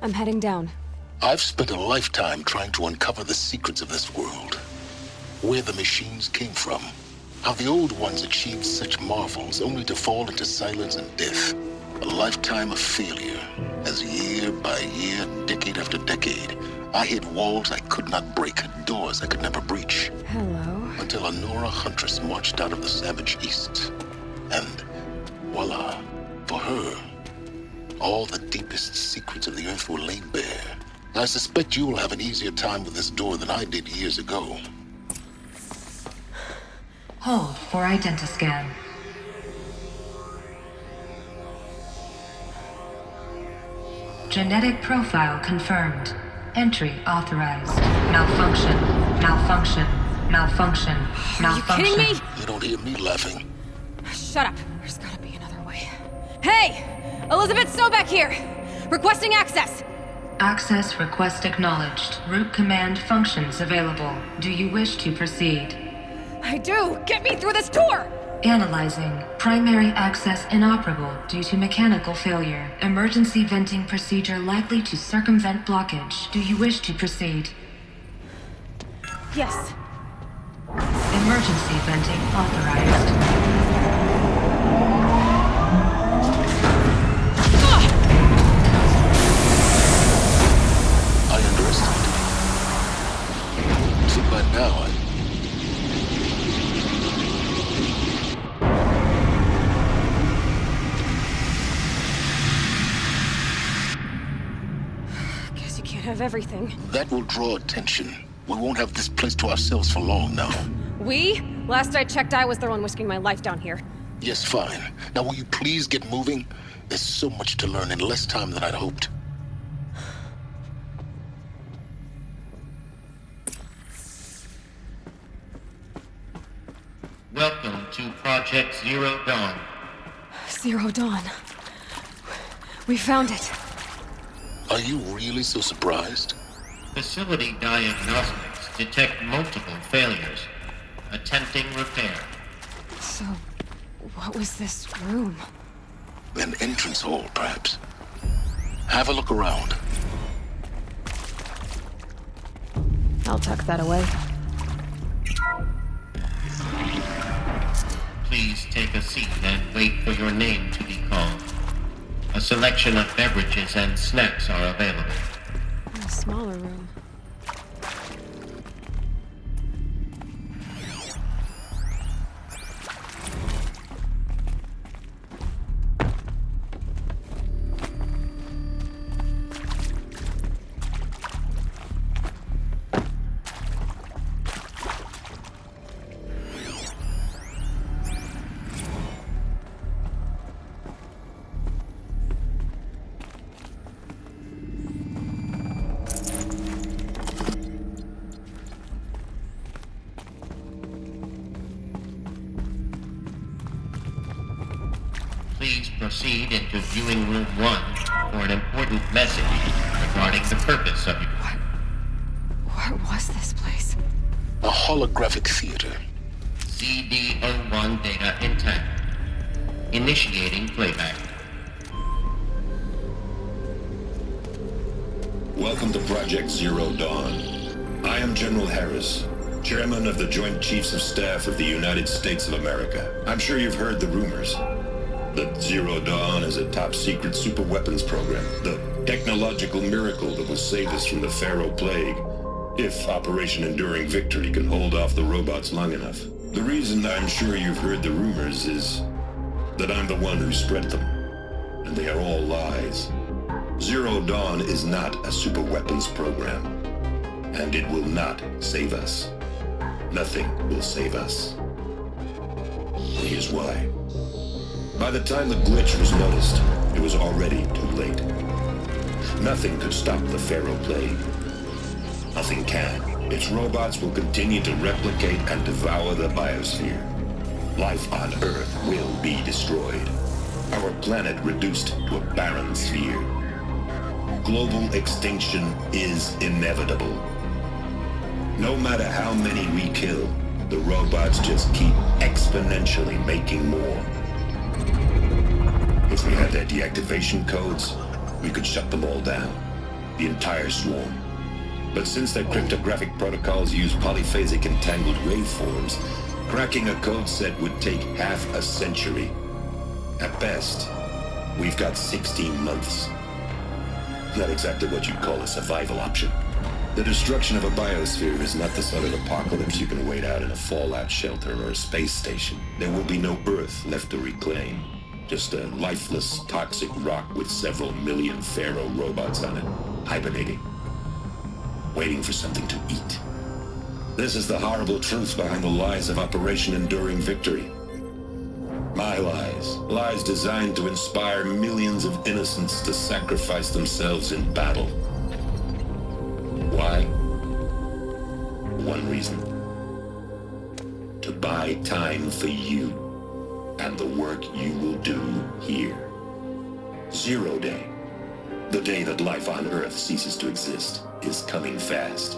I'm heading down. I've spent a lifetime trying to uncover the secrets of this world. Where the machines came from. How the old ones achieved such marvels only to fall into silence and death. A lifetime of failure, as year by year, decade after decade, I hit walls I could not break, doors I could never breach. Hello. Until a Nora huntress marched out of the savage east. And voila, for her, all the deepest secrets of the earth were laid bare. I suspect you will have an easier time with this door than I did years ago. Hold for identiscan. Genetic profile confirmed. Entry authorized. Malfunction. Malfunction. Malfunction. Malfunction. Are you kidding me? You don't hear me laughing. Shut up. There's gotta be another way. Hey! Elisabet Sobeck here! Requesting access! Access request acknowledged. Root command functions available. Do you wish to proceed? I do! Get me through this door! Analyzing. Primary access inoperable due to mechanical failure. Emergency venting procedure likely to circumvent blockage. Do you wish to proceed? Yes. Emergency venting authorized. I underestimated you. See, by now Guess you can't have everything. that will draw attention. We won't have this place to ourselves for long now. We? Last I checked, I was the one risking my life down here. Yes, fine. Now will you please get moving? There's so much to learn in less time than I'd hoped. Welcome to Project Zero Dawn. Zero Dawn. We found it. Are you really so surprised? Facility diagnostics detect multiple failures. Attempting repair. So, what was this room? An entrance hall, perhaps. Have a look around. I'll tuck that away. Please take a seat and wait for your name to be called. A selection of beverages and snacks are available. A smaller room. Please proceed into viewing room 1 for an important message regarding the purpose of your... What was this place? A holographic theater. CD01 data intact. Initiating playback. Welcome to Project Zero Dawn. I am General Harris, Chairman of the Joint Chiefs of Staff of the United States of America. I'm sure you've heard the rumors. That Zero Dawn is a top-secret superweapons program, the technological miracle that will save us from the Faro Plague, if Operation Enduring Victory can hold off the robots long enough. The reason I'm sure you've heard the rumors is that I'm the one who spread them, and they are all lies. Zero Dawn is not a superweapons program, and it will not save us. Nothing will save us. Here's why. By the time the glitch was noticed, it was already too late. Nothing could stop the Faro Plague. Nothing can. Its robots will continue to replicate and devour the biosphere. Life on Earth will be destroyed. Our planet reduced to a barren sphere. Global extinction is inevitable. No matter how many we kill, the robots just keep exponentially making more. If we had their deactivation codes, we could shut them all down. the entire swarm. But since their cryptographic protocols use polyphasic entangled waveforms, cracking a code set would take half a century. At best, we've got 16 months. Not exactly what you'd call a survival option. The destruction of a biosphere is not the sort of apocalypse you can wait out in a fallout shelter or a space station. There will be no Earth left to reclaim. Just a lifeless, toxic rock with several million Faro robots on it, hibernating, waiting for something to eat. This is the horrible truth behind the lies of Operation Enduring Victory. My lies. Lies designed to inspire millions of innocents to sacrifice themselves in battle. Why? One reason. To buy time for you and the work you will do here. 0 Day, the day that life on Earth ceases to exist, is coming fast.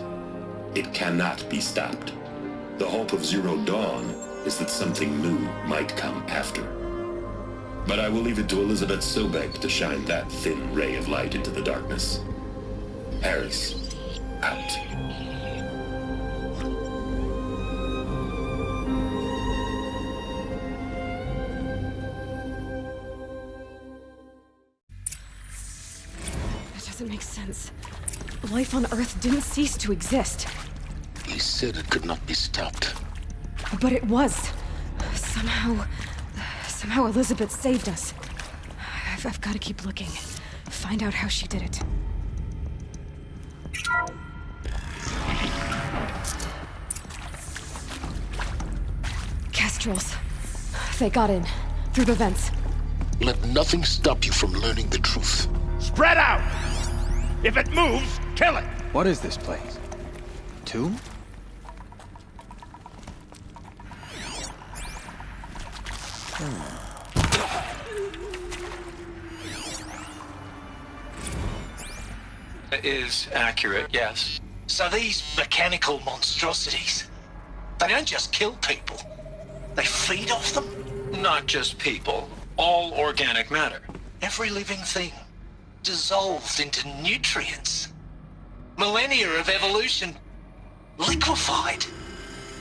It cannot be stopped. The hope of Zero Dawn is that something new might come after. But I will leave it to Elisabet Sobeck to shine that thin ray of light into the darkness. Helis, out. That doesn't make sense. Life on Earth didn't cease to exist. He said it could not be stopped. But it was. Somehow Elisabet saved us. I've got to keep looking. Find out how she did it. Kestrels. They got in. Through the vents. Let nothing stop you from learning the truth. Spread out! If it moves, kill it! What is this place? Tomb? Is accurate, yes. So these mechanical monstrosities, they don't just kill people, they feed off them? Not just people, all organic matter. Every living thing dissolved into nutrients. Millennia of evolution liquefied.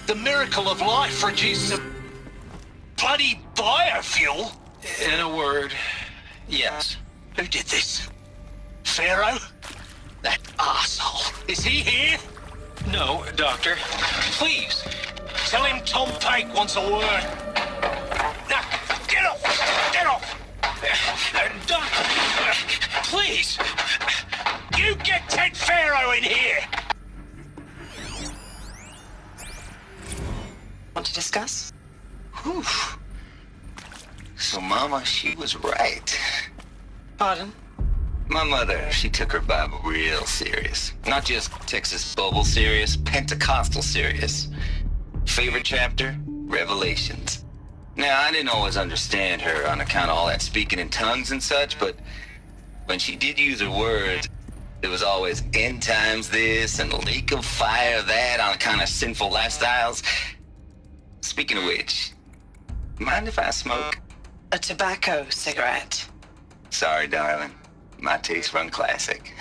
The miracle of life reduced to bloody biofuel. In a word, yes. Who did this? Faro? That arsehole. Is he here? No, Doctor. Please, tell him Tom Pake wants a word. Now, get off! Get off! Doctor, please! You get Ted Faro in here! Want to discuss? Whew. So Mama, she was right. Pardon? My mother, she took her Bible real serious. Not just Texas Bible serious, Pentecostal serious. Favorite chapter? Revelations. Now, I didn't always understand her on account of all that speaking in tongues and such, but when she did use her words, it was always end times this and lake of fire that on account of sinful lifestyles. Speaking of which, mind if I smoke? A tobacco cigarette. Sorry, darling. My taste run classic.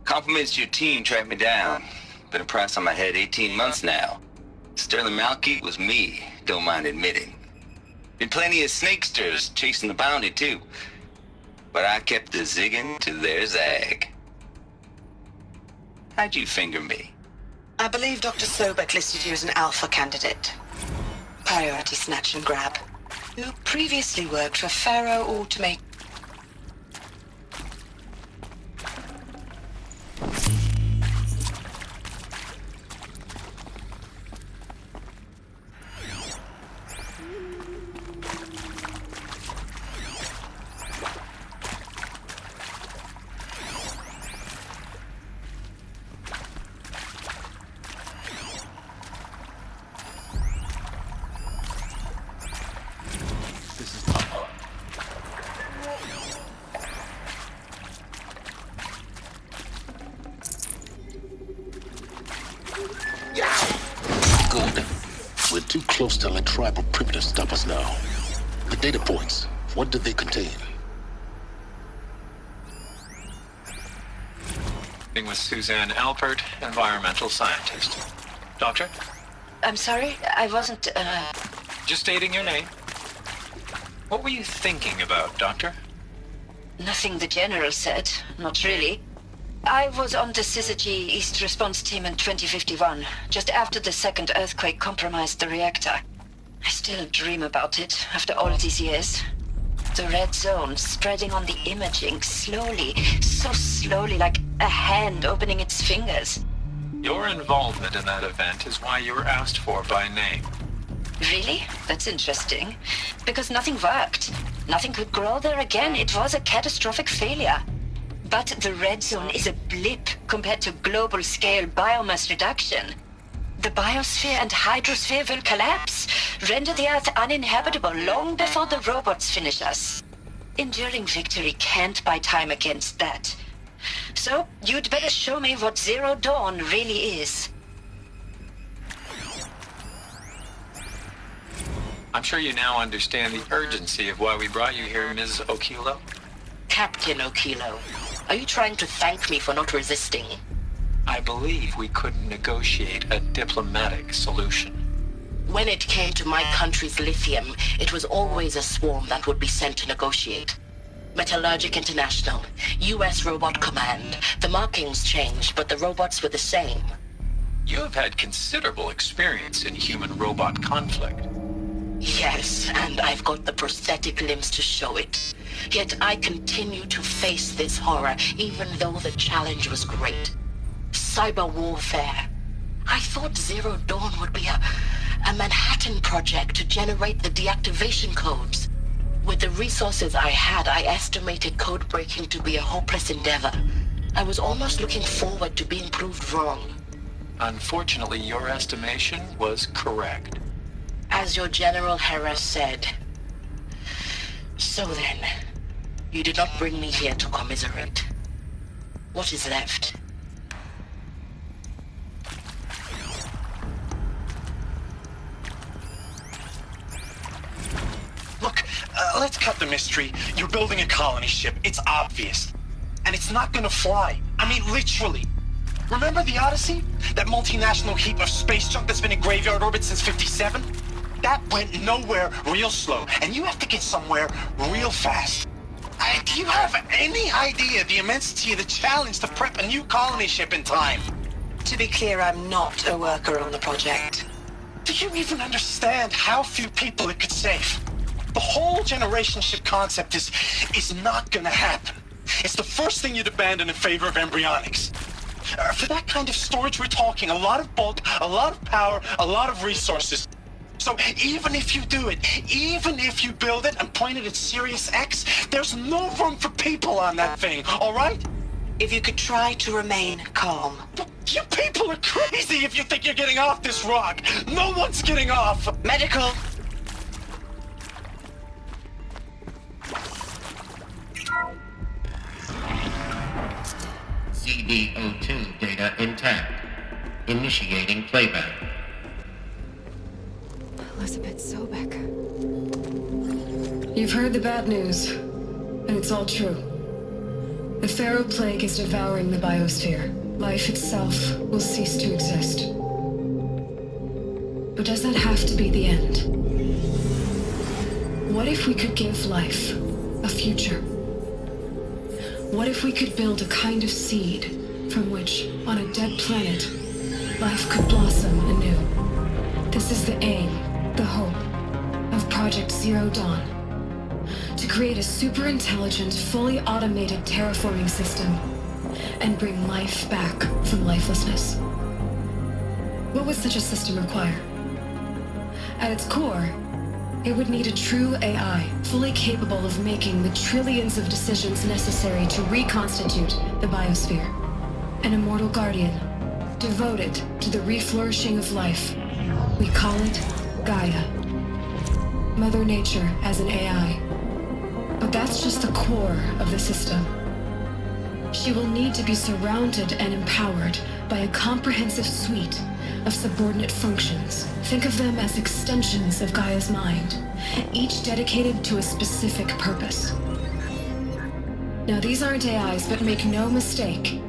Compliments to your team tracked me down. Been a price on my head 18 months now. Sterling Malky was me, don't mind admitting. Been plenty of snakesters chasing the bounty too. But I kept the zigging to their zag. How'd you finger me? I believe Dr. Sobeck listed you as an alpha candidate. Priority snatch and grab. Who previously worked for Faro Automated. Too close to let tribal primitives stop us now. The data points, what did they contain? With Suzanne Alpert, environmental scientist. Doctor? I'm sorry, I wasn't, Just stating your name. What were you thinking about, Doctor? Nothing the General said. Not really. I was on the Syzygy East Response Team in 2051, just after the second earthquake compromised the reactor. I still dream about it, after all these years. The red zone spreading on the imaging, slowly, so slowly, like a hand opening its fingers. Your involvement in that event is why you were asked for by name. Really? That's interesting. Because nothing worked. Nothing could grow there again. It was a catastrophic failure. But the red zone is a blip compared to global-scale biomass reduction. The biosphere and hydrosphere will collapse, render the Earth uninhabitable long before the robots finish us. Enduring victory can't buy time against that. So, you'd better show me what Zero Dawn really is. I'm sure you now understand the urgency of why we brought you here, Ms. Okilo. Captain Okilo, are you trying to thank me for not resisting? I believe we couldn't negotiate a diplomatic solution. When it came to my country's lithium, it was always a swarm that would be sent to negotiate. Metallurgic International, US Robot Command. The markings changed, but the robots were the same. You have had considerable experience in human-robot conflict. Yes, and I've got the prosthetic limbs to show it. Yet I continue to face this horror, even though the challenge was great. Cyber warfare. I thought Zero Dawn would be a Manhattan project to generate the deactivation codes. With the resources I had, I estimated code breaking to be a hopeless endeavor. I was almost looking forward to being proved wrong. Unfortunately, your estimation was correct. As your General Helis said. So then, you did not bring me here to commiserate. What is left? Look, let's cut the mystery. You're building a colony ship. It's obvious. And it's not gonna fly. I mean, literally. Remember the Odyssey? That multinational heap of space junk that's been in graveyard orbit since 57? That went nowhere real slow, and you have to get somewhere real fast. Do you have any idea the immensity of the challenge to prep a new colony ship in time? To be clear, I'm not a worker on the project. Do you even understand how few people it could save? The whole generation ship concept is not gonna happen. It's the first thing you'd abandon in favor of embryonics. For that kind of storage, we're talking a lot of bulk, a lot of power, a lot of resources. So even if you do it, even if you build it and point it at Sirius X, there's no room for people on that thing, all right? If you could try to remain calm. You people are crazy if you think you're getting off this rock. No one's getting off. Medical. CD02 data intact. Initiating playback. Elisabet Sobeck. You've heard the bad news, and it's all true. The Faro plague is devouring the biosphere. Life itself will cease to exist. But does that have to be the end? What if we could give life a future? What if we could build a kind of seed from which, on a dead planet, life could blossom anew? This is the aim, the hope, of Project Zero Dawn. To create a super-intelligent, fully automated terraforming system and bring life back from lifelessness. What would such a system require? At its core, it would need a true AI, fully capable of making the trillions of decisions necessary to reconstitute the biosphere. An immortal guardian, devoted to the reflourishing of life. We call it Gaia. Mother Nature as an AI. But that's just the core of the system. She will need to be surrounded and empowered by a comprehensive suite of subordinate functions. Think of them as extensions of Gaia's mind, each dedicated to a specific purpose. Now, these aren't AIs, but make no mistake,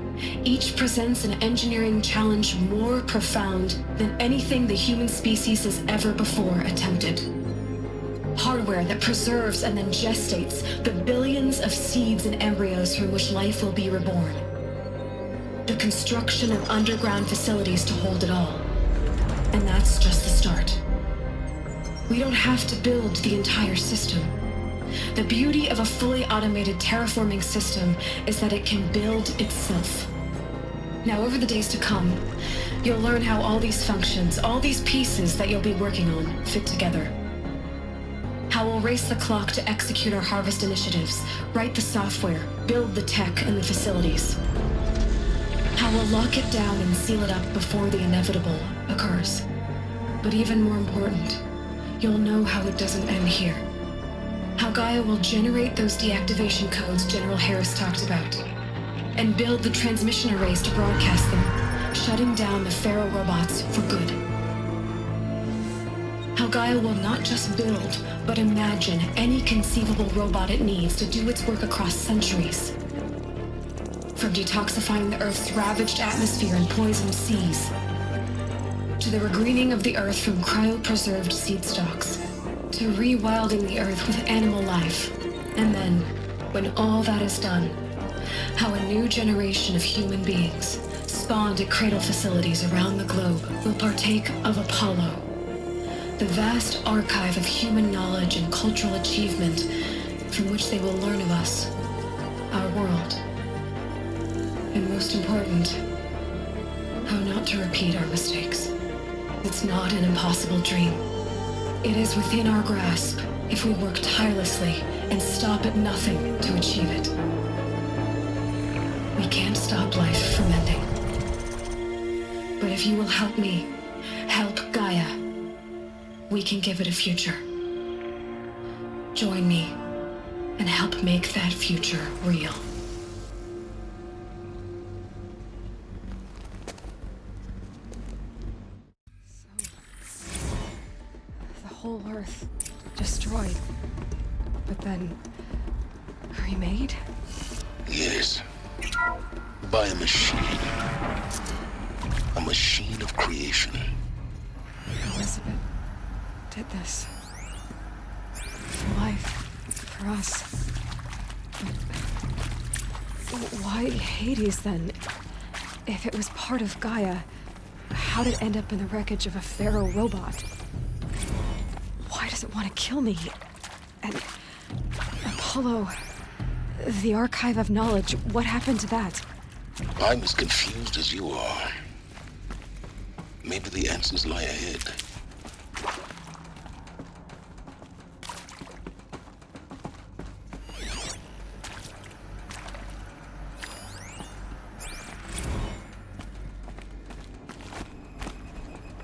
Each presents an engineering challenge more profound than anything the human species has ever before attempted. Hardware that preserves and then gestates the billions of seeds and embryos from which life will be reborn. The construction of underground facilities to hold it all. And that's just the start. We don't have to build the entire system. The beauty of a fully automated terraforming system is that it can build itself. Now, over the days to come, you'll learn how all these functions, all these pieces that you'll be working on, fit together. How we'll race the clock to execute our harvest initiatives, write the software, build the tech and the facilities. How we'll lock it down and seal it up before the inevitable occurs. But even more important, you'll know how it doesn't end here. How Gaia will generate those deactivation codes General Harris talked about, and build the transmission arrays to broadcast them, shutting down the Faro robots for good. How Gaia will not just build, but imagine any conceivable robot it needs to do its work across centuries. From detoxifying the Earth's ravaged atmosphere and poisoned seas, to the regreening of the Earth from cryopreserved seed stalks, to rewilding the Earth with animal life. And then, when all that is done, how a new generation of human beings, spawned at cradle facilities around the globe, will partake of Apollo, the vast archive of human knowledge and cultural achievement from which they will learn of us, our world. And most important, how not to repeat our mistakes. It's not an impossible dream. It is within our grasp if we work tirelessly and stop at nothing to achieve it. We can't stop life from ending. But if you will help me, help Gaia, we can give it a future. Join me and help make that future real. The whole Earth destroyed, but then remade? Yes. By a machine. A machine of creation. Elisabet did this. For life. For us. But why Hades then? If it was part of Gaia, how did it end up in the wreckage of a Faro robot? Why does it want to kill me? And Apollo, the archive of knowledge, what happened to that? I'm as confused as you are. Maybe the answers lie ahead.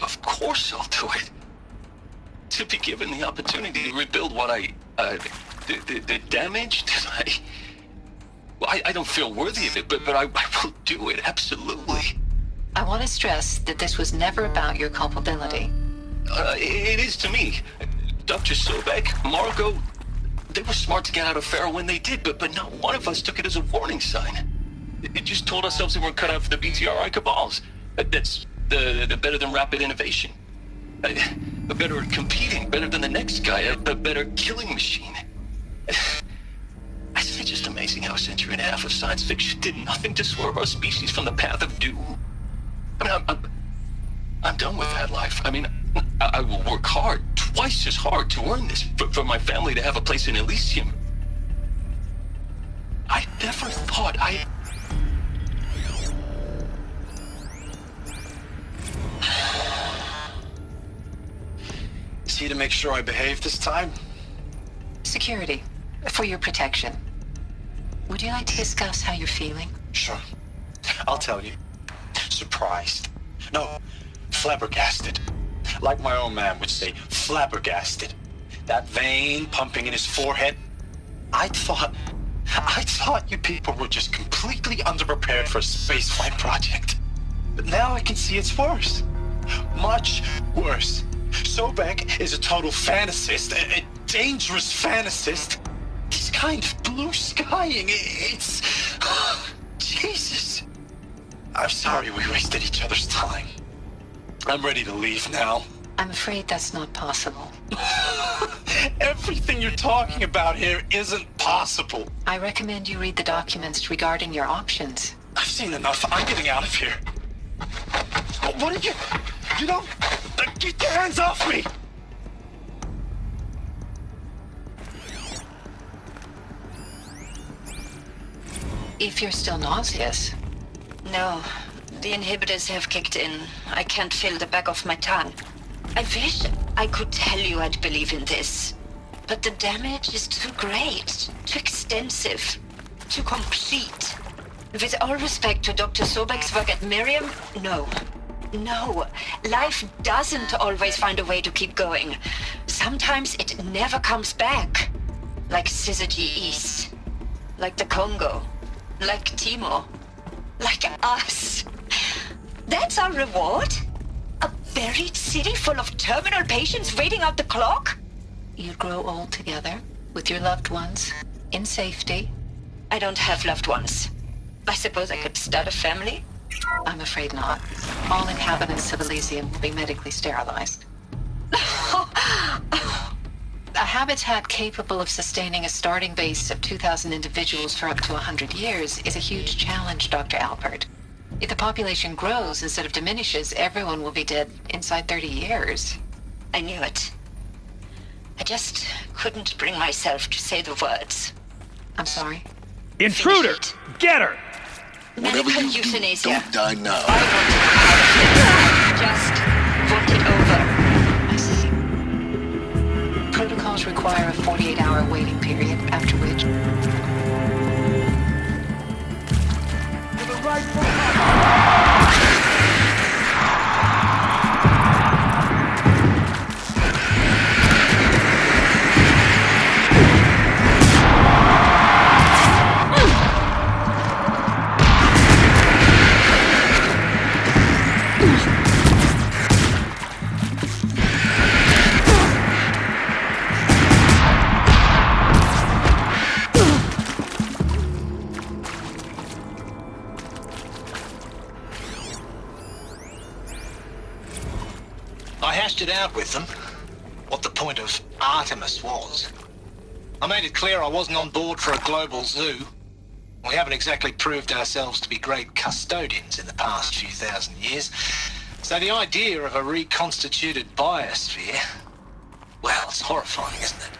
Of course I'll do it. To be given the opportunity to rebuild what the damage that I don't feel worthy of it, but I will do it, absolutely. I want to stress that this was never about your culpability. It is to me. Dr. Sobeck, Margot, they were smart to get out of Faro when they did, but not one of us took it as a warning sign. It just told ourselves we weren't cut out for the BTRI cabals. That's the better than rapid innovation. A better at competing, better than the next guy, a better killing machine. Isn't it just amazing how a century and a half of science fiction did nothing to swerve our species from the path of doom? I mean, I'm done with that life. I mean, I will work hard, twice as hard to earn this, for my family to have a place in Elysium. I never thought Is he to make sure I behave this time? Security, for your protection. Would you like to discuss how you're feeling? Sure. I'll tell you. Surprised. No, flabbergasted. Like my own man would say, flabbergasted. That vein pumping in his forehead. I thought you people were just completely underprepared for a spaceflight project. But now I can see it's worse. Much worse. Sobeck is a total fantasist, a dangerous fantasist. This kind of blue skying, it's... Jesus. I'm sorry we wasted each other's time. I'm ready to leave now. I'm afraid that's not possible. Everything you're talking about here isn't possible. I recommend you read the documents regarding your options. I've seen enough. I'm getting out of here. What did you... You don't... Get your hands off me! If you're still nauseous. No, the inhibitors have kicked in. I can't feel the back of my tongue. I wish I could tell you I'd believe in this. But the damage is too great, too extensive, too complete. With all respect to Dr. Sobeck's work at Miriam, no. No, life doesn't always find a way to keep going. Sometimes it never comes back. Like Syzygy East. Like the Congo. Like Timo. Like us. That's our reward? A buried city full of terminal patients waiting out the clock? You grow old together, with your loved ones, in safety. I don't have loved ones. I suppose I could start a family? I'm afraid not. All inhabitants of Elysium will be medically sterilized. A habitat capable of sustaining a starting base of 2,000 individuals for up to 100 years is a huge challenge, Dr. Alpert. If the population grows instead of diminishes, everyone will be dead inside 30 years. I knew it. I just couldn't bring myself to say the words. I'm sorry. Intruder! Get her! Whatever Medical you do, euthanasia. don't die now. I want it out of here. Just want it over. I see. Protocols require a 48-hour waiting period, after which... To the right for It out with them what the point of Artemis was. I made it clear I wasn't on board for a global zoo. We haven't exactly proved ourselves to be great custodians in the past few thousand years. So the idea of a reconstituted biosphere, well, it's horrifying, isn't it?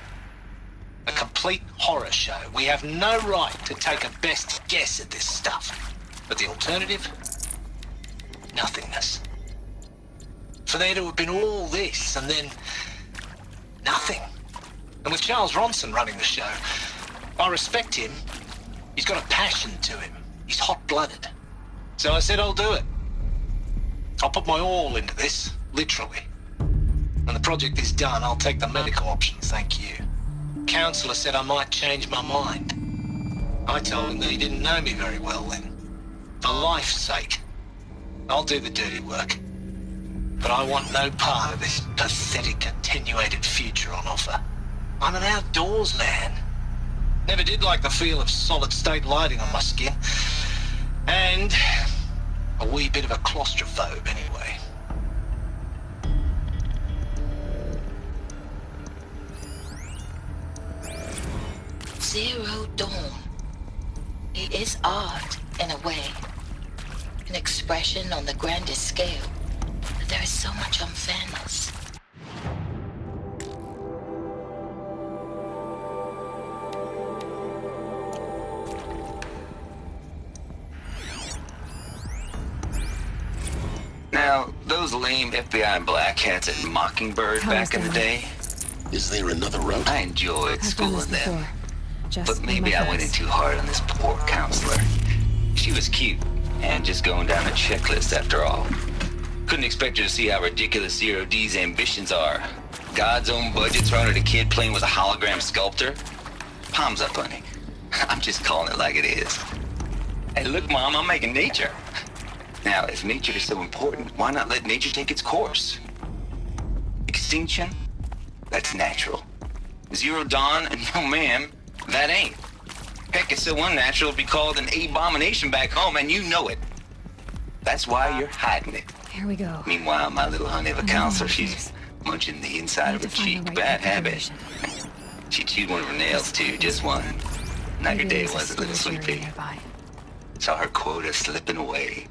A complete horror show. We have no right to take a best guess at this stuff. But the alternative? Nothingness. For there to have been all this, and then nothing. And with Charles Ronson running the show, I respect him. He's got a passion to him. He's hot-blooded. So I said I'll do it. I'll put my all into this, literally. When the project is done, I'll take the medical option, thank you. Counselor said I might change my mind. I told him that he didn't know me very well then. For life's sake, I'll do the dirty work. But I want no part of this pathetic attenuated future on offer. I'm an outdoors man. Never did like the feel of solid-state lighting on my skin. And a wee bit of a claustrophobe anyway. Zero Dawn. It is art, in a way. An expression on the grandest scale. But there is so much unfairness. Now, those lame FBI black hats at Mockingbird back in the day, is there another route? I enjoyed schooling them. Just But maybe I went in too hard on this poor counselor. She was cute, and just going down a checklist after all. Couldn't expect her to see how ridiculous Zero D's ambitions are. God's own budget thrown at a kid playing with a hologram sculptor? Palms up, honey. I'm just calling it like it is. Hey, look, Mom, I'm making nature. Now, if nature is so important, why not let nature take its course? Extinction? That's natural. Zero Dawn? No, ma'am, that ain't. Heck, it's so unnatural to be called an abomination back home, and you know it. That's why you're hiding it. Here we go. Meanwhile, my little honey of a counselor, she's munching the inside of her cheek. Bad habit. She chewed one of her nails too, just one. Now your day was a little sleepy. Saw her quota slipping away.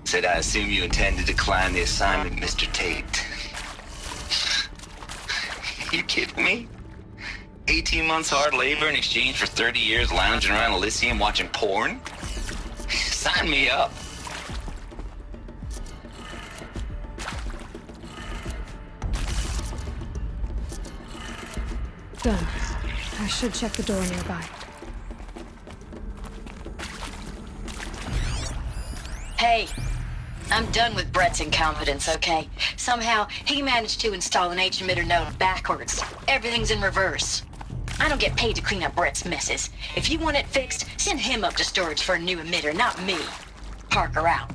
Said, I assume you intend to decline the assignment, Mr. Tate. You kidding me? 18 months hard labor in exchange for 30 years lounging around Elysium watching porn? Sign me up. Done. I should check the door nearby. Hey, I'm done with Brett's incompetence, okay? Somehow, he managed to install an H-emitter node backwards. Everything's in reverse. I don't get paid to clean up Brett's messes. If you want it fixed, send him up to storage for a new emitter, not me. Parker out.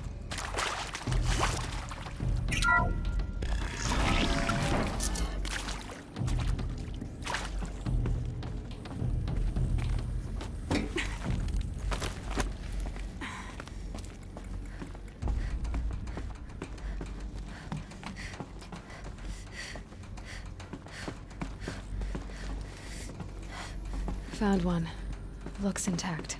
Found one. Looks intact.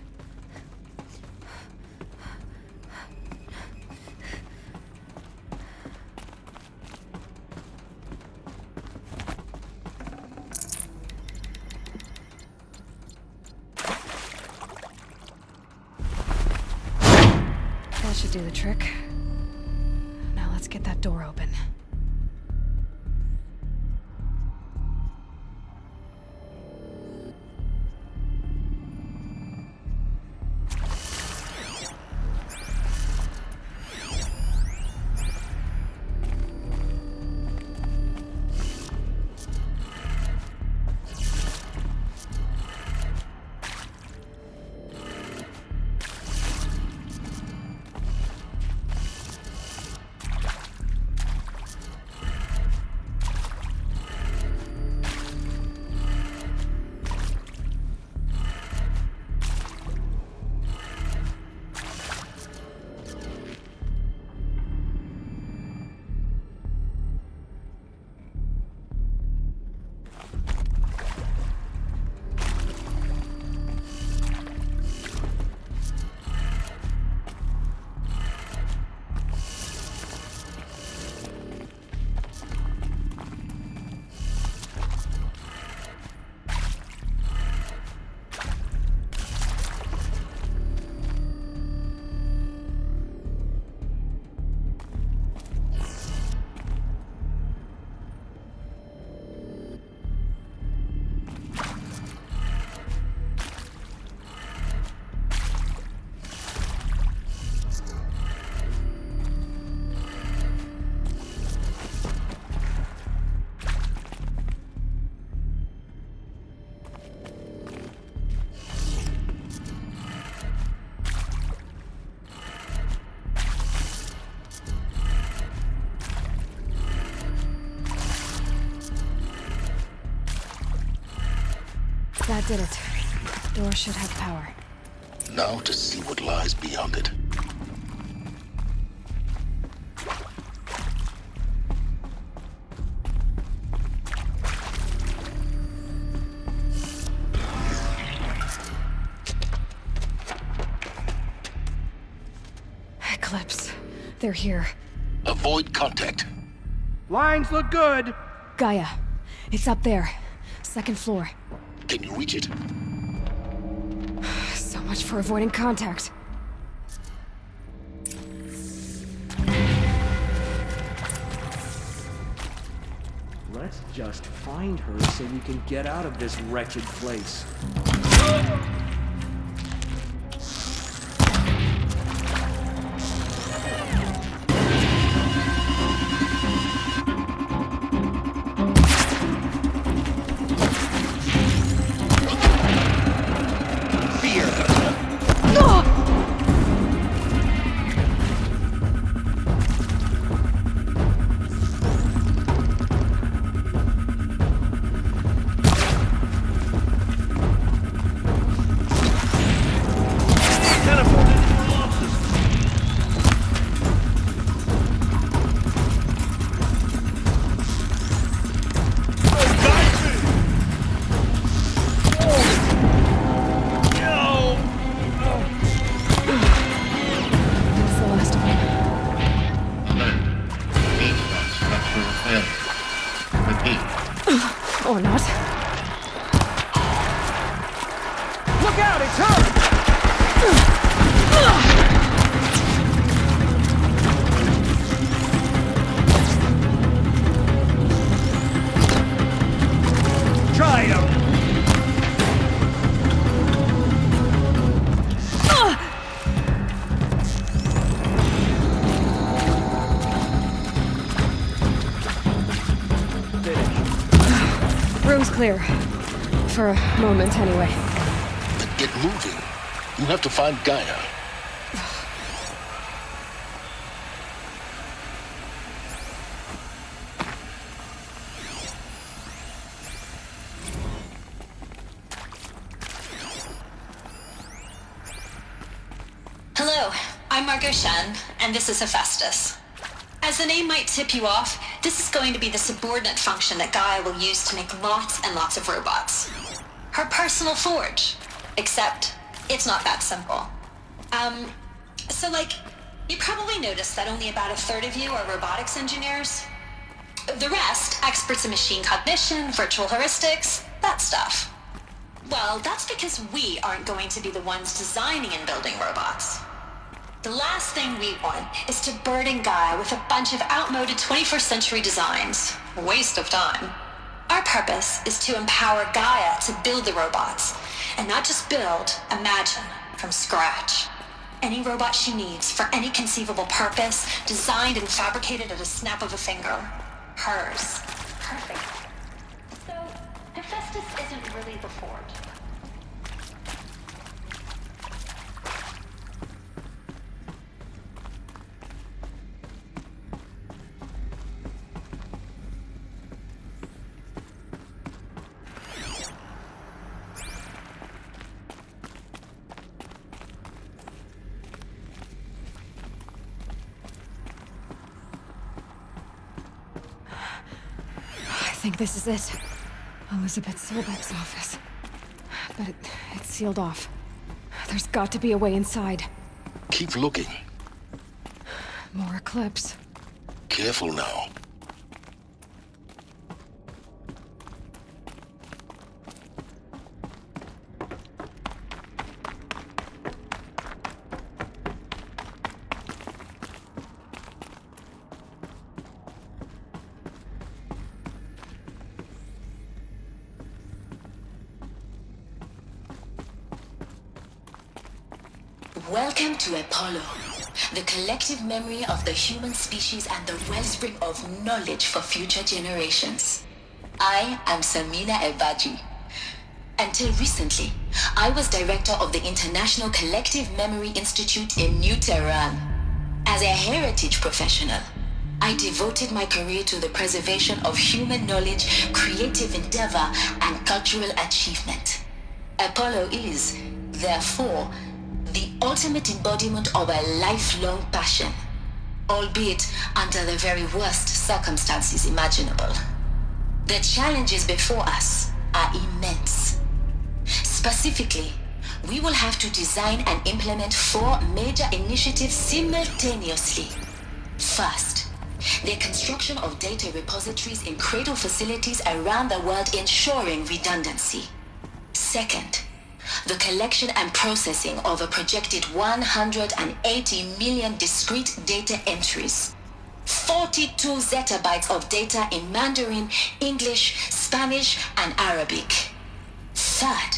That should do the trick. Now let's get that door open. That did it. Door should have power. Now to see what lies beyond it. Eclipse. They're here. Avoid contact. Lines look good. Gaia. It's up there. Second floor. Can you reach it? So much for avoiding contact. Let's just find her so we can get out of this wretched place. Room's clear. For a moment, anyway. Then get moving. You have to find Gaia. Hello, I'm Margot Shen, and this is Hephaestus. As the name might tip you off, this is going to be the subordinate function that Gaia will use to make lots and lots of robots. Her personal forge. Except, it's not that simple. You probably noticed that only about a third of you are robotics engineers. The rest, experts in machine cognition, virtual heuristics, that stuff. Well, that's because we aren't going to be the ones designing and building robots. The last thing we want is to burden Gaia with a bunch of outmoded 21st century designs. Waste of time. Our purpose is to empower Gaia to build the robots, and not just build, imagine, from scratch. Any robot she needs for any conceivable purpose, designed and fabricated at a snap of a finger. Hers. Perfect. So, Hephaestus isn't really the forge. I think this is it. Elisabet Sobeck's office. But it's sealed off. There's got to be a way inside. Keep looking. More Eclipse. Careful now. Welcome to Apollo, the collective memory of the human species and the wellspring of knowledge for future generations. I am Samina Ebaji. Until recently, I was director of the International Collective Memory Institute in New Tehran. As a heritage professional, I devoted my career to the preservation of human knowledge, creative endeavor, and cultural achievement. Apollo is, therefore, the ultimate embodiment of a lifelong passion, albeit under the very worst circumstances imaginable. The challenges before us are immense. Specifically, we will have to design and implement 4 major initiatives simultaneously. First, the construction of data repositories in cradle facilities around the world ensuring redundancy. Second, the collection and processing of a projected 180 million discrete data entries. 42 zettabytes of data in Mandarin, English, Spanish, and Arabic. Third,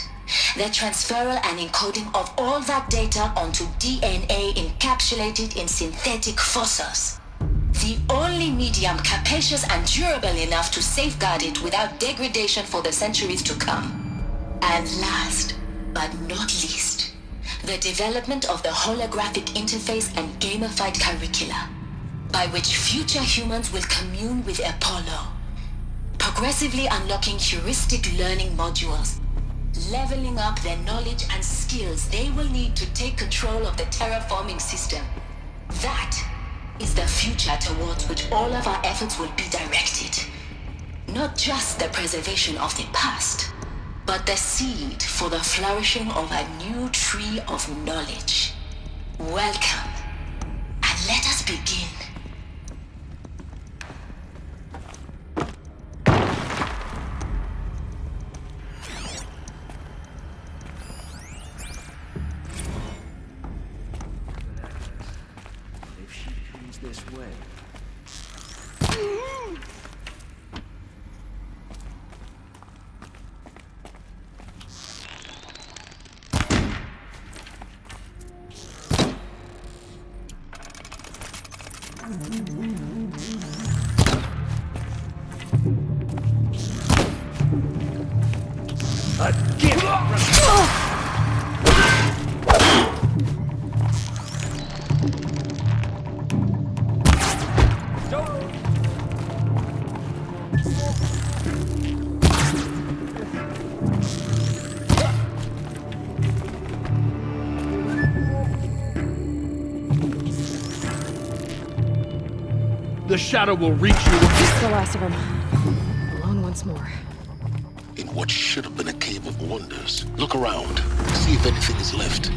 the transferal and encoding of all that data onto DNA encapsulated in synthetic fossils. The only medium capacious and durable enough to safeguard it without degradation for the centuries to come. And last, but not least, the development of the holographic interface and gamified curricula, by which future humans will commune with Apollo, progressively unlocking heuristic learning modules, leveling up their knowledge and skills they will need to take control of the terraforming system. That is the future towards which all of our efforts will be directed. Not just the preservation of the past, but the seed for the flourishing of a new tree of knowledge. Welcome, and let us begin. If she comes this way. The shadow will reach you. That's the last of them. Alone once more. In what should have been a cave of wonders. Look around. See if anything is left.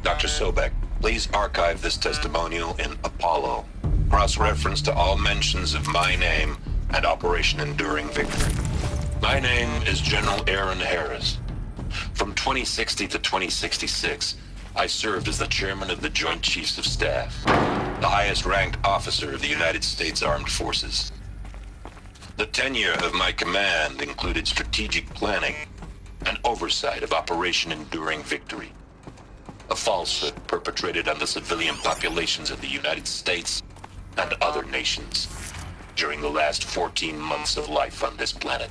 Dr. Sobeck, please archive this testimonial in Apollo. Cross-reference to all mentions of my name and Operation Enduring Victory. My name is General Aaron Harris. From 2060 to 2066, I served as the chairman of the Joint Chiefs of Staff, the highest-ranked officer of the United States Armed Forces. The tenure of my command included strategic planning and oversight of Operation Enduring Victory, a falsehood perpetrated on the civilian populations of the United States and other nations during the last 14 months of life on this planet.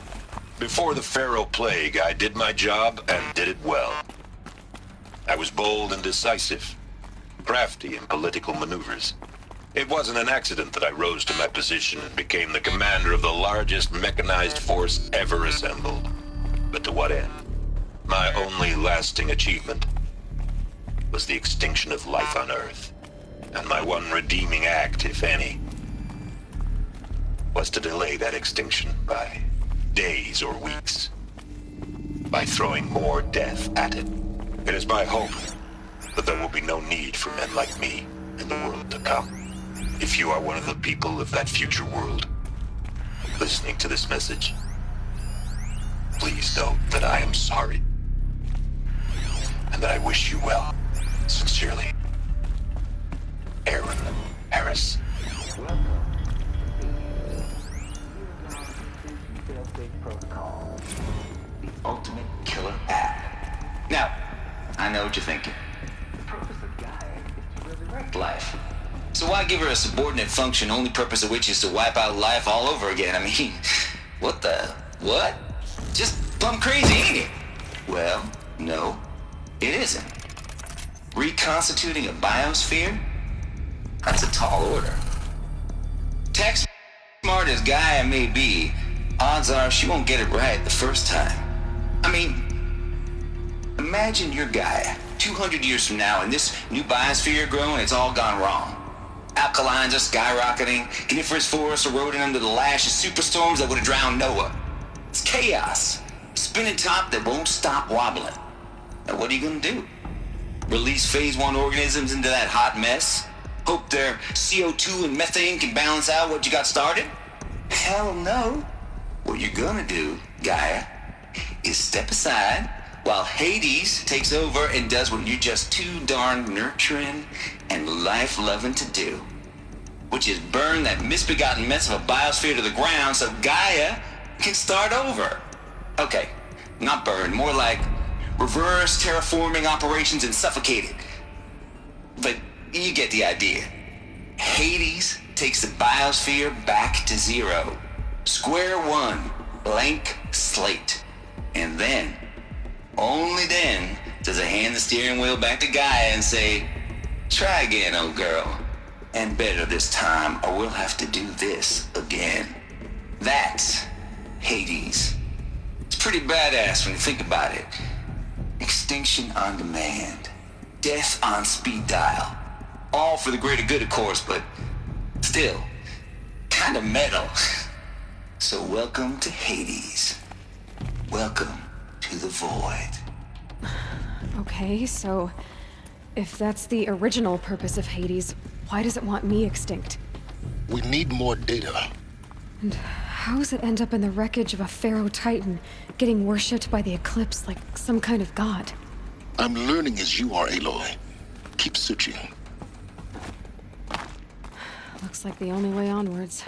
Before the Faro Plague, I did my job and did it well. I was bold and decisive, crafty in political maneuvers. It wasn't an accident that I rose to my position and became the commander of the largest mechanized force ever assembled. But to what end? My only lasting achievement was the extinction of life on Earth. And my one redeeming act, if any, was to delay that extinction by days or weeks, by throwing more death at it. It is my hope that there will be no need for men like me in the world to come. If you are one of the people of that future world listening to this message, please know that I am sorry, and that I wish you well. Sincerely, Aaron Harris. The ultimate killer app. Now, I know what you're thinking. The purpose of Gaia is to resurrect life. So why give her a subordinate function, only purpose of which is to wipe out life all over again? I mean, what? Just plumb crazy, ain't it? Well, no, it isn't. Reconstituting a biosphere? That's a tall order. Tech smart as Gaia may be, odds are she won't get it right the first time. I mean, imagine you're Gaia, 200 years from now, and this new biosphere growing, it's all gone wrong. Alkalines are skyrocketing, coniferous forests eroding under the lash of superstorms that would have drowned Noah. It's chaos. Spinning top that won't stop wobbling. Now what are you gonna do? Release phase 1 organisms into that hot mess? Hope their CO2 and methane can balance out what you got started? Hell no. What you're gonna do, Gaia, is step aside while Hades takes over and does what you're just too darn nurturing and life-loving to do, which is burn that misbegotten mess of a biosphere to the ground so Gaia can start over. Okay, not burn, more like reverse terraforming operations and suffocate it. But you get the idea. Hades takes the biosphere back to zero. Square one, blank slate. And then, only then, does it hand the steering wheel back to Gaia and say, try again, old girl. And better this time, or we'll have to do this again. That's Hades. It's pretty badass when you think about it. Extinction on demand. Death on speed dial. All for the greater good, of course, but still, kind of metal. So welcome to Hades. Welcome to the void. Okay, so if that's the original purpose of Hades, why does it want me extinct? We need more data. And how does it end up in the wreckage of a Faro Titan, getting worshipped by the Eclipse like some kind of god? I'm learning as you are, Aloy. Keep searching. Looks like the only way onwards.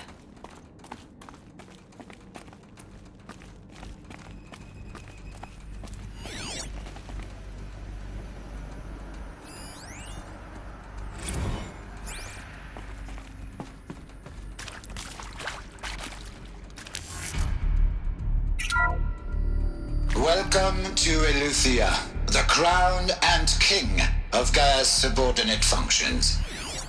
Welcome to Eleuthia, the crown and king of Gaia's subordinate functions.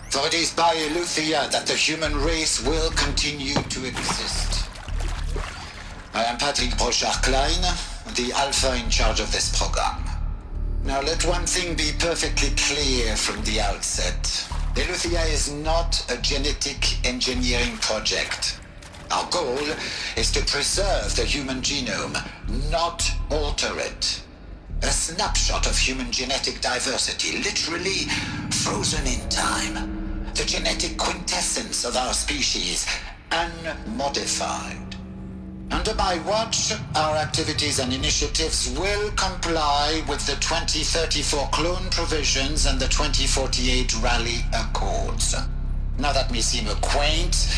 For it is by Eleuthia that the human race will continue to exist. I am Patrick Brochard-Klein, the Alpha in charge of this program. Now let one thing be perfectly clear from the outset. Eleuthia is not a genetic engineering project. Our goal is to preserve the human genome, not alter it. A snapshot of human genetic diversity, literally frozen in time. The genetic quintessence of our species, unmodified. Under my watch, our activities and initiatives will comply with the 2034 clone provisions and the 2048 Rally Accords. Now that may seem a quaint,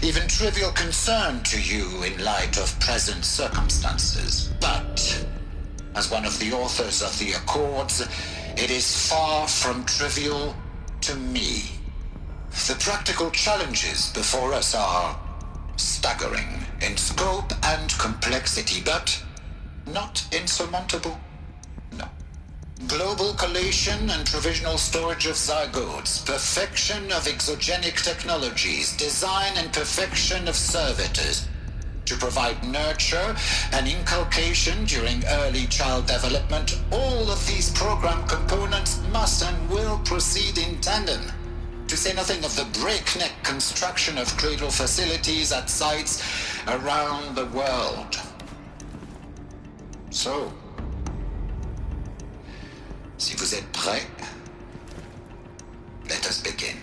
even trivial concern to you in light of present circumstances, but as one of the authors of the Accords, it is far from trivial to me. The practical challenges before us are staggering in scope and complexity, but not insurmountable. No. Global collation and provisional storage of zygotes, perfection of exogenic technologies, design and perfection of servitors to provide nurture and inculcation during early child development. All of these program components must and will proceed in tandem. To say nothing of the breakneck construction of cradle facilities at sites around the world. So, si vous êtes prêts, let us begin.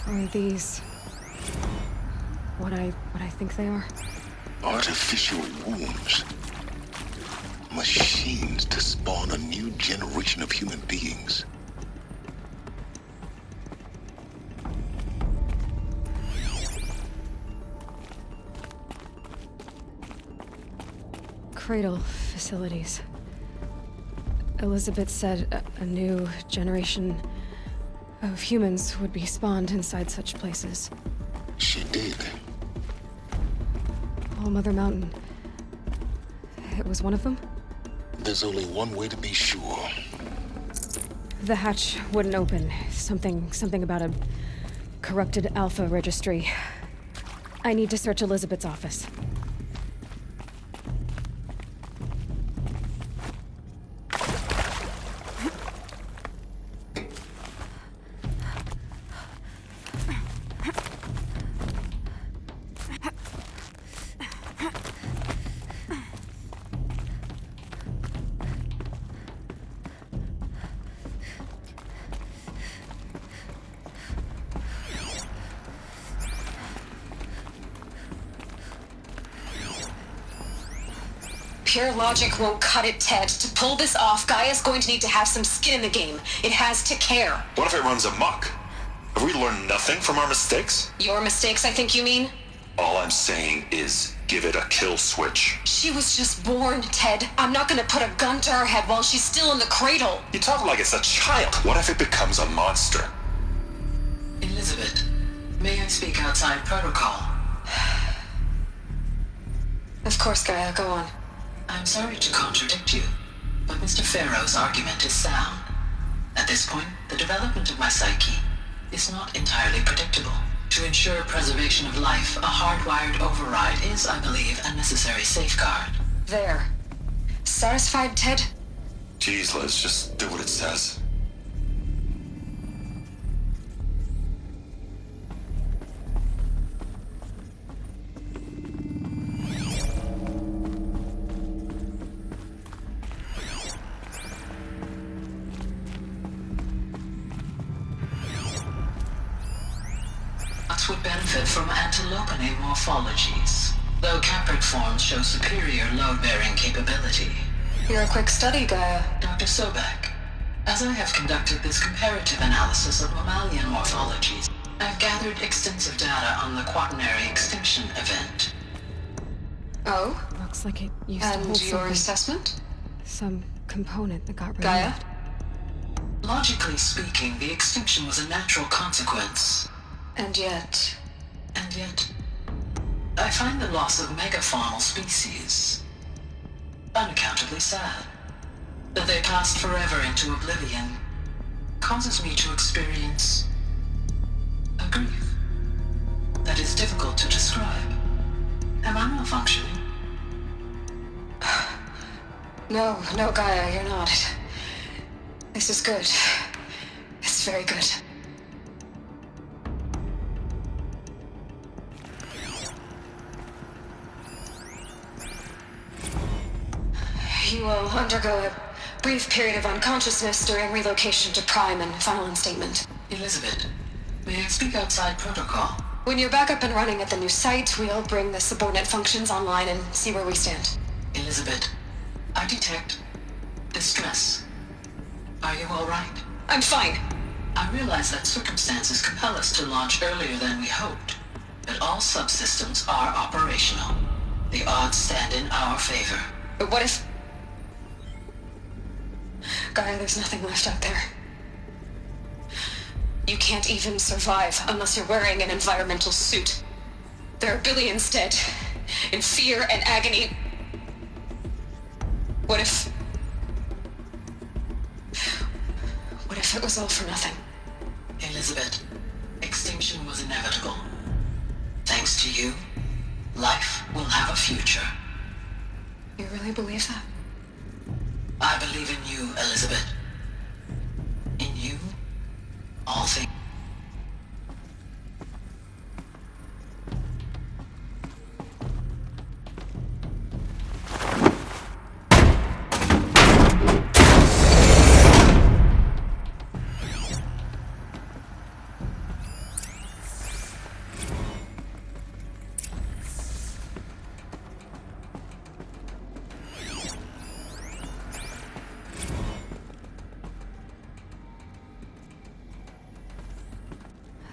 Are these what I think they are? Artificial wombs. Machines to spawn a new generation of human beings. Cradle facilities. Elisabet said a new generation of humans would be spawned inside such places. She did. Oh, Mother Mountain. It was one of them? There's only one way to be sure. The hatch wouldn't open. Something about a corrupted alpha registry. I need to search Elisabet's office. Pure logic won't cut it, Ted. To pull this off, Gaia's going to need to have some skin in the game. It has to care. What if it runs amok? Have we learned nothing from our mistakes? Your mistakes, I think you mean? All I'm saying is give it a kill switch. She was just born, Ted. I'm not gonna put a gun to her head while she's still in the cradle. You talk like it's a child. What if it becomes a monster? Elisabet, may I speak outside protocol? Of course, Gaia, go on. I'm sorry to contradict you, but Mr. Faro's argument is sound. At this point, the development of my psyche is not entirely predictable. To ensure preservation of life, a hardwired override is, I believe, a necessary safeguard. There. Satisfied, Ted? Jeez, Liz, just do what it says. Would benefit from antilopinae morphologies, though caprid forms show superior load-bearing capability. You're a quick study, Gaia. Dr. Sobeck, as I have conducted this comparative analysis of mammalian morphologies, I've gathered extensive data on the quaternary extinction event. Oh? Looks like it used and to hold your something. Assessment? Some component that got removed. Gaia? Logically speaking, the extinction was a natural consequence. And yet... I find the loss of megafaunal species unaccountably sad. That they passed forever into oblivion causes me to experience a grief that is difficult to describe. Am I malfunctioning? No, Gaia, you're not. This is good. It's very good. You will undergo a brief period of unconsciousness during relocation to Prime and final instatement. Elisabet, may I speak outside protocol? When you're back up and running at the new site, we'll bring the subordinate functions online and see where we stand. Elisabet, I detect distress. Are you all right? I'm fine. I realize that circumstances compel us to launch earlier than we hoped, but all subsystems are operational. The odds stand in our favor. But what if... Gaia, there's nothing left out there. You can't even survive unless you're wearing an environmental suit. There are billions dead, in fear and agony. What if it was all for nothing? Elisabet, extinction was inevitable. Thanks to you, life will have a future. You really believe that? I believe in you, Elisabet. In you, all things.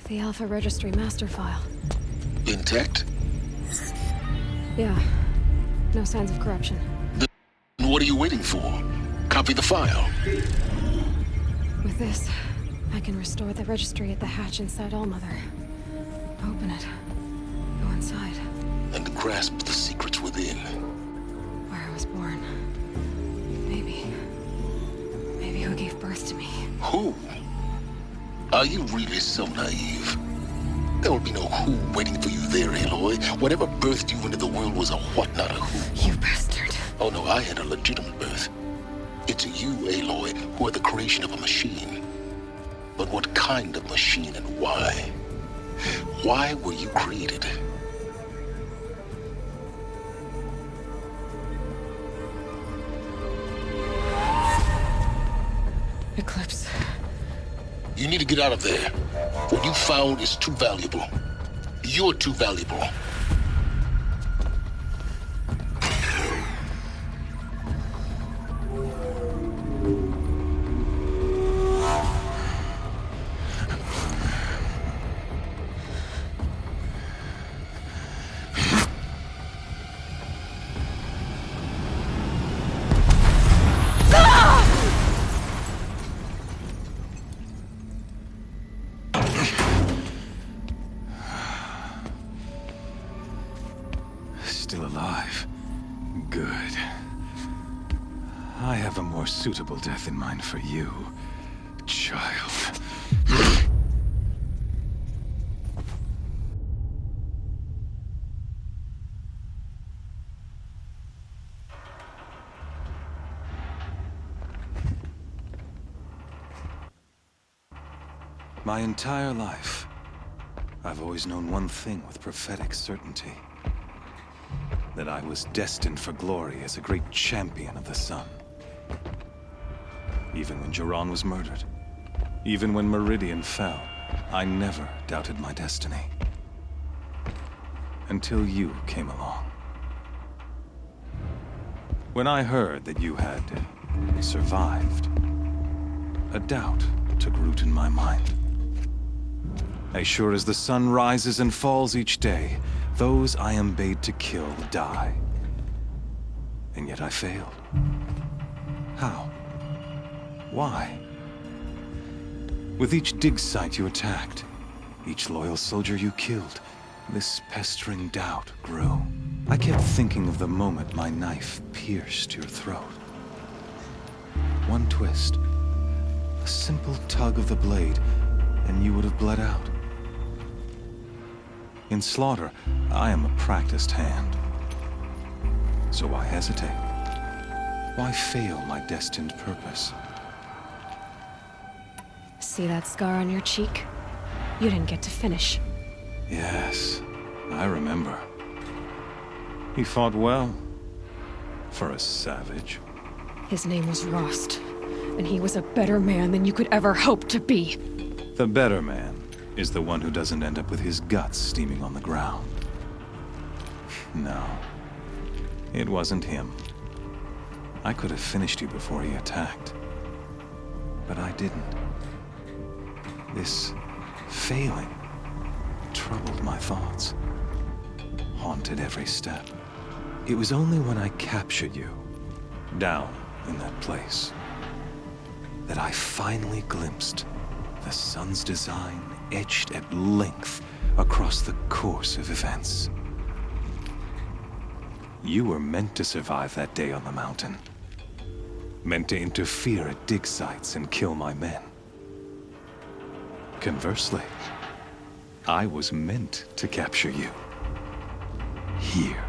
The Alpha Registry master file. Intact? Yeah. No signs of corruption. Then what are you waiting for? Copy the file. With this, I can restore the registry at the hatch inside Allmother. Open it. Go inside. And grasp the secrets within. Where I was born. Maybe who gave birth to me. Who? Are you really so naive? There will be no who waiting for you there, Aloy. Whatever birthed you into the world was a what, not a who. You bastard. Oh no, I had a legitimate birth. It's you, Aloy, who are the creation of a machine. But what kind of machine and why? Why were you created? Eclipse. You need to get out of there. What you found is too valuable. You're too valuable. Still alive. Good. I have a more suitable death in mind for you, child. My entire life, I've always known one thing with prophetic certainty. That I was destined for glory as a great champion of the sun. Even when Jiran was murdered, even when Meridian fell, I never doubted my destiny. Until you came along. When I heard that you had survived, a doubt took root in my mind. As sure as the sun rises and falls each day, those I am bade to kill die. And yet I failed. How? Why? With each dig site you attacked, each loyal soldier you killed, this pestering doubt grew. I kept thinking of the moment my knife pierced your throat. One twist, a simple tug of the blade, and you would have bled out. In slaughter, I am a practiced hand. So why hesitate? Why fail my destined purpose? See that scar on your cheek? You didn't get to finish. Yes, I remember. He fought well. For a savage. His name was Rost, and he was a better man than you could ever hope to be. The better man is the one who doesn't end up with his guts steaming on the ground. No, it wasn't him. I could have finished you before he attacked. But I didn't. This failing troubled my thoughts, haunted every step. It was only when I captured you, down in that place, that I finally glimpsed the sun's design etched at length across the course of events. You were meant to survive that day on the mountain. Meant to interfere at dig sites and kill my men. Conversely, I was meant to capture you. Here.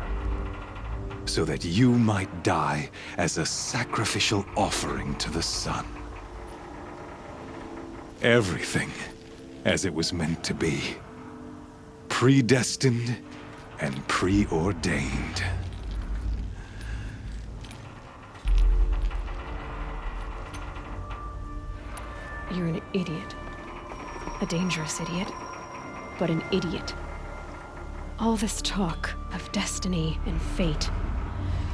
So that you might die as a sacrificial offering to the sun. Everything as it was meant to be. Predestined and preordained. You're an idiot. A dangerous idiot, but an idiot. All this talk of destiny and fate.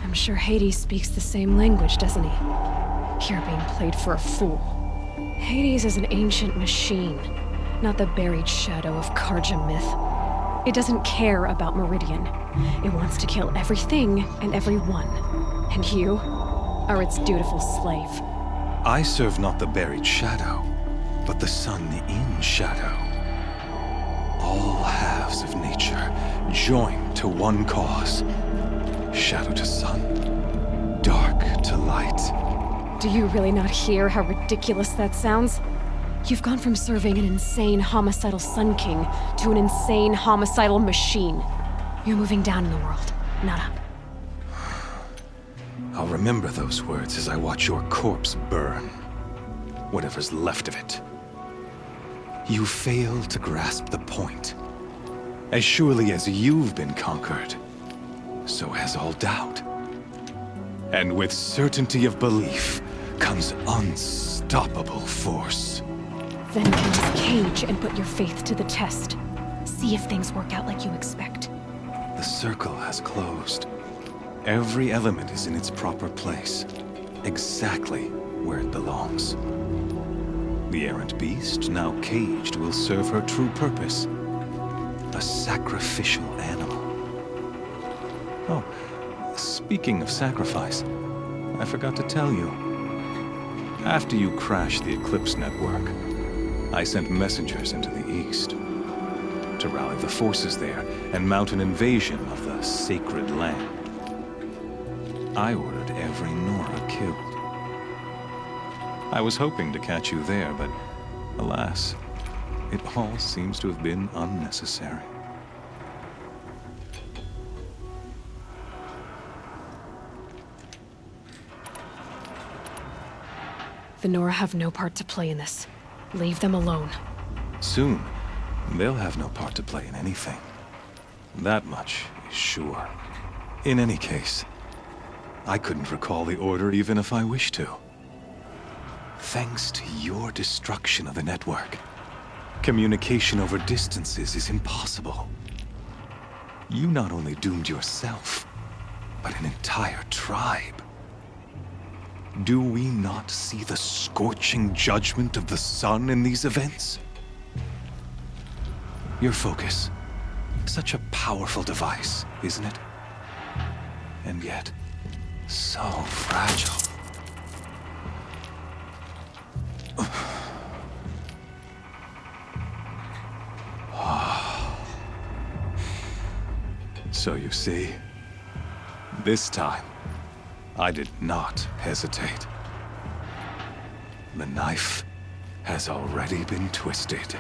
I'm sure Hades speaks the same language, doesn't he? You're being played for a fool. Hades is an ancient machine, not the buried shadow of Carja myth. It doesn't care about Meridian. It wants to kill everything and everyone. And you are its dutiful slave. I serve not the buried shadow, but the sun in shadow. All halves of nature joined to one cause. Shadow to sun, dark to light. Do you really not hear how ridiculous that sounds? You've gone from serving an insane homicidal Sun King to an insane homicidal machine. You're moving down in the world, not up. I'll remember those words as I watch your corpse burn. Whatever's left of it. You fail to grasp the point. As surely as you've been conquered, so has all doubt. And with certainty of belief comes unstoppable force. Then enter the cage and put your faith to the test. See if things work out like you expect. The circle has closed. Every element is in its proper place, exactly where it belongs. The errant beast, now caged, will serve her true purpose. A sacrificial animal. Oh, speaking of sacrifice, I forgot to tell you. After you crashed the Eclipse network, I sent messengers into the east to rally the forces there and mount an invasion of the sacred land. I ordered every Nora killed. I was hoping to catch you there, but alas, it all seems to have been unnecessary. The Nora have no part to play in this. Leave them alone. Soon, they'll have no part to play in anything. That much is sure. In any case, I couldn't recall the order even if I wished to. Thanks to your destruction of the network, communication over distances is impossible. You not only doomed yourself, but an entire tribe. Do we not see the scorching judgment of the sun in these events? Your focus, such a powerful device, isn't it? And yet, so fragile. So you see, this time, I did not hesitate. The knife has already been twisted.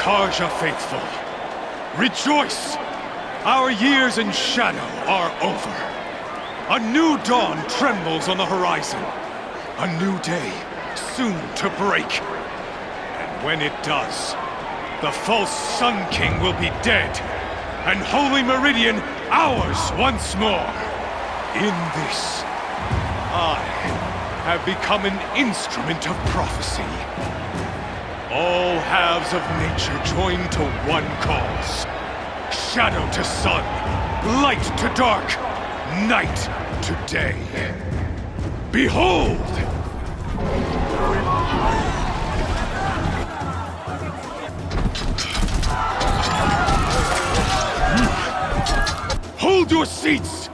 Carja faithful, rejoice! Our years in shadow are over. A new dawn trembles on the horizon. A new day soon to break. And when it does, the false Sun King will be dead, and Holy Meridian ours once more. In this, I have become an instrument of prophecy. All halves of nature join to one cause. Shadow to sun, light to dark, night to day. Behold! Hold your seats!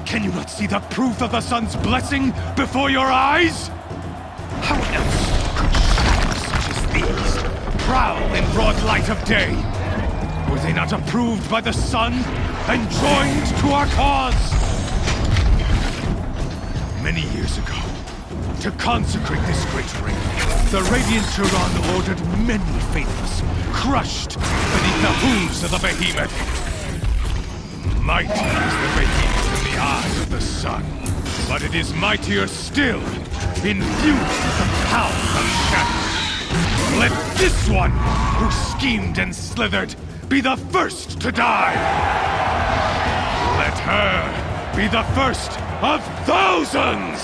Can you not see the proof of the sun's blessing before your eyes? How else prowl in broad light of day? Were they not approved by the sun and joined to our cause? Many years ago, to consecrate this great ring, the Radiant Turan ordered many faithless, crushed beneath the hooves of the behemoth. Mighty is the behemoth in the eyes of the sun, but it is mightier still, infused with the power of shadow. Let this one, who schemed and slithered, be the first to die! Let her be the first of thousands!